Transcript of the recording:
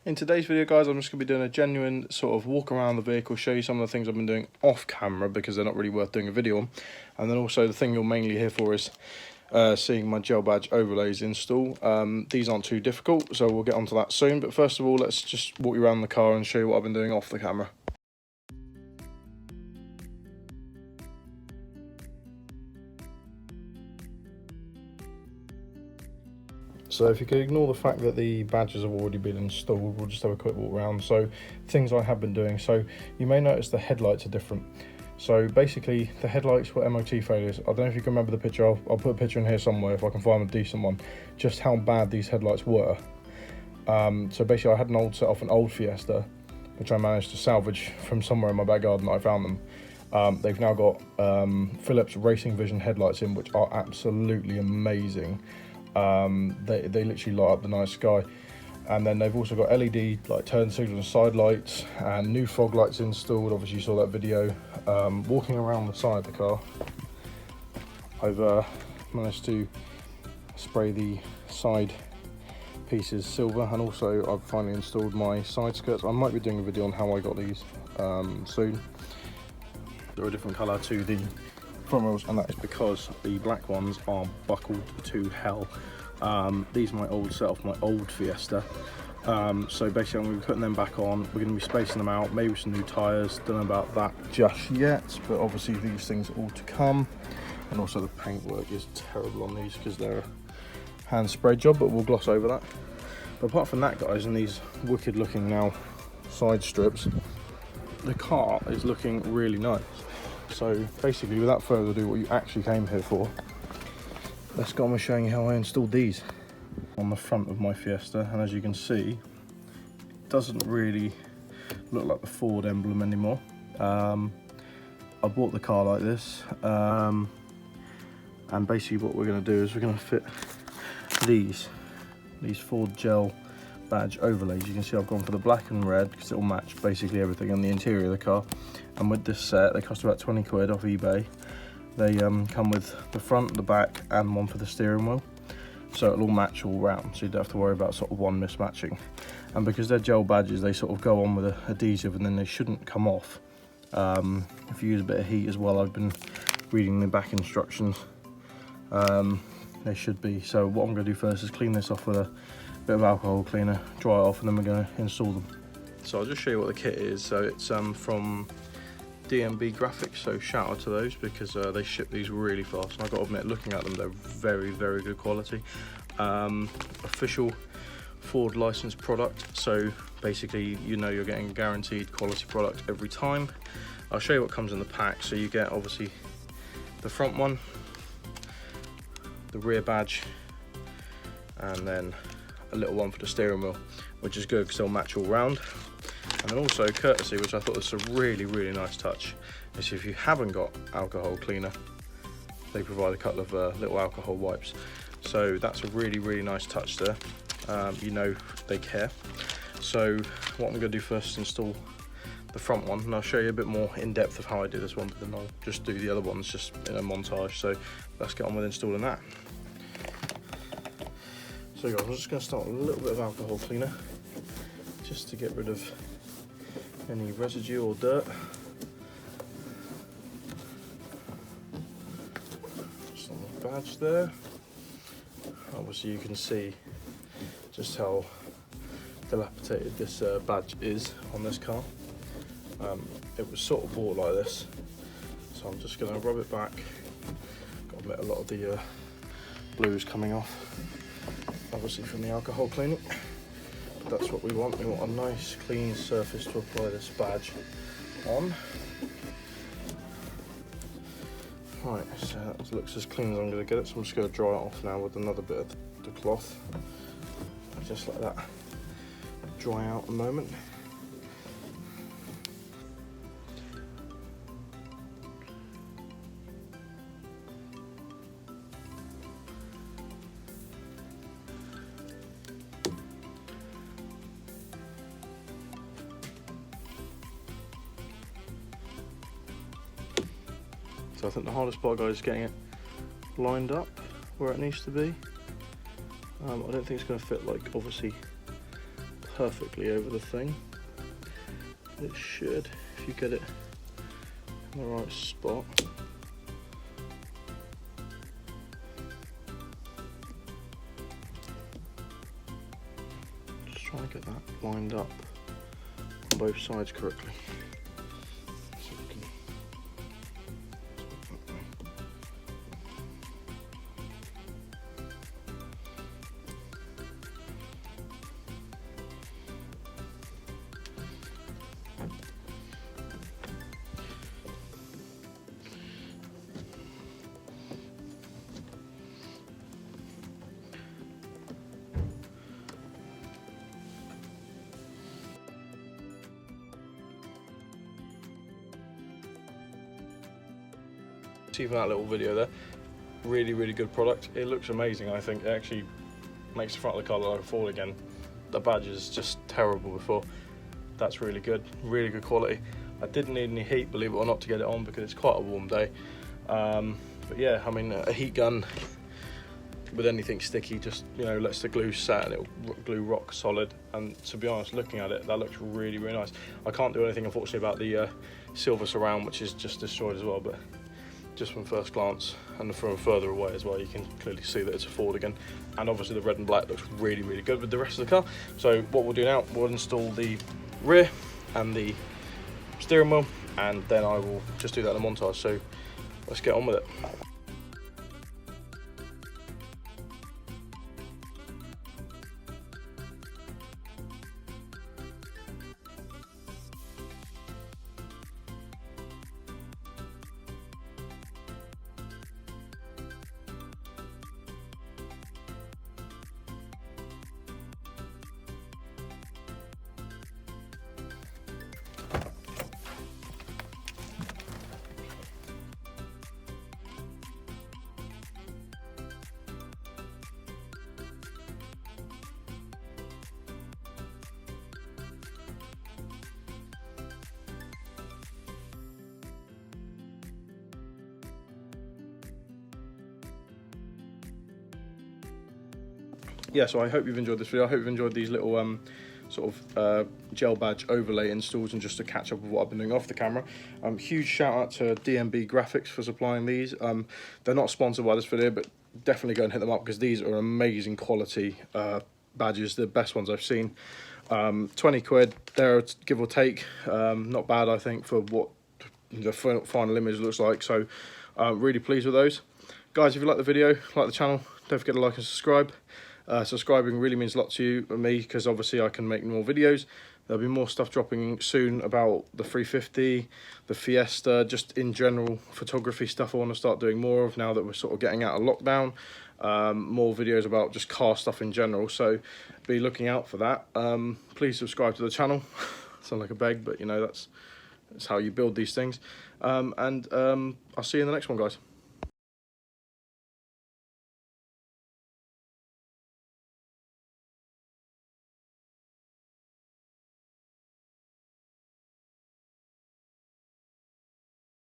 In today's video, guys, I'm just going to be doing a genuine sort of walk around the vehicle, show you some of the things I've been doing off camera because they're not really worth doing a video on. And then also the thing you're mainly here for is seeing my gel badge overlays install. These aren't too difficult, so we'll get onto that soon. But first of all, let's just walk you around the car and show you what I've been doing off the camera. So if you could ignore the fact that the badges have already been installed, we'll just have a quick walk around. So things I have been doing. So you may notice the headlights are different. So basically the headlights were MOT failures. I don't know if you can remember the picture. I'll put a picture in here somewhere if I can find a decent one. Just how bad these headlights were. So basically I had an old set off an old Fiesta, which I managed to salvage from somewhere in my back garden. I found them. They've now got Philips Racing Vision headlights in, which are absolutely amazing. They literally light up the night sky, and then they've also got LED like turn signal and side lights and new fog lights installed. Obviously you saw that video. Walking around the side of the car, I've managed to spray the side pieces silver, and also I've finally installed my side skirts. I might be doing a video on how I got these soon. They're a different colour to the front wheels, and that is because the black ones are buckled to hell. These are my old set off my old Fiesta. So basically I'm going to be putting them back on. We're going to be spacing them out, maybe some new tyres. Don't know about that just yet, but obviously these things are all to come. And also the paintwork is terrible on these because they're a hand spray job, but we'll gloss over that. But apart from that, guys, and these wicked looking now side strips, the car is looking really nice. So basically, without further ado, what you actually came here for, let's go on with showing you how I installed these on the front of my Fiesta. And as you can see, it doesn't really look like the Ford emblem anymore. I bought the car like this, and basically what we're going to do is we're going to fit these Ford gel badge overlays. You can see I've gone for the black and red because it will match basically everything on the interior of the car. And with this set, they cost about 20 quid off eBay. They come with the front, the back, and one for the steering wheel, so it'll all match all round, so you don't have to worry about sort of one mismatching. And because they're gel badges, they sort of go on with adhesive, and then they shouldn't come off if you use a bit of heat as well. I've been reading the back instructions. They should be. So what I'm going to do first is clean this off with a bit of alcohol cleaner, dry it off, and then we're going to install them. So I'll just show you what the kit is. So it's from DMB Graphics, so shout out to those because they ship these really fast, and I've got to admit, looking at them, they're very, very good quality. Official Ford licensed product, so basically you know you're getting guaranteed quality product every time. I'll show you what comes in the pack. So you get obviously the front one, the rear badge, and then a little one for the steering wheel, which is good because they'll match all round. And then also courtesy, which I thought was a really, really nice touch, is if you haven't got alcohol cleaner, they provide a couple of little alcohol wipes. So that's a really, really nice touch there. You know they care. So what I'm going to do first is install the front one, and I'll show you a bit more in depth of how I do this one, but then I'll just do the other ones just in a montage. So let's get on with installing that. So guys, I'm just going to start with a little bit of alcohol cleaner, just to get rid of any residue or dirt. Just on the badge there. Obviously you can see just how dilapidated this badge is on this car. It was sort of bought like this, so I'm just going to rub it back. Got to admit, a lot of the blue is coming off, obviously from the alcohol cleaning. That's what we want. We want a nice clean surface to apply this badge on. Right, so that looks as clean as I'm going to get it, so I'm just going to dry it off now with another bit of the cloth. Just let that dry out a moment. So I think the hardest part, guys, is getting it lined up where it needs to be. I don't think it's going to fit, like, obviously perfectly over the thing. It should, if you get it in the right spot. Just trying to get that lined up on both sides correctly. So we can see from that little video there, really good product. It looks amazing. I think it actually makes the front of the car look like a Ford again. The badge is just terrible before. That's really good quality. I didn't need any heat, believe it or not, to get it on because it's quite a warm day. But yeah, I mean, a heat gun with anything sticky just, you know, lets the glue set and it'll glue rock solid. And to be honest, looking at it, that looks really nice. I can't do anything unfortunately about the silver surround, which is just destroyed as well, but just from first glance and from further away as well, you can clearly see that it's a Ford again. And obviously the red and black looks really good with the rest of the car. So what we'll do now, we'll install the rear and the steering wheel, and then I will just do that in a montage. So let's get on with it. Yeah, so I hope you've enjoyed this video. I hope you've enjoyed these little sort of gel badge overlay installs, and just to catch up with what I've been doing off the camera. Huge shout out to DMB Graphics for supplying these. They're not sponsored by this video, but definitely go and hit them up because these are amazing quality badges, the best ones I've seen. 20 quid, they're give or take, not bad I think for what the final image looks like. So really pleased with those. Guys, if you like the video, like the channel, don't forget to like and subscribe. Subscribing really means a lot to you and me, because obviously I can make more videos. There'll be more stuff dropping soon about the 350, the Fiesta, just in general photography stuff I want to start doing more of now that we're sort of getting out of lockdown. More videos about just car stuff in general, so be looking out for that. Please subscribe to the channel. Sound like a beg, but you know, that's how you build these things. I'll see you in the next one, guys.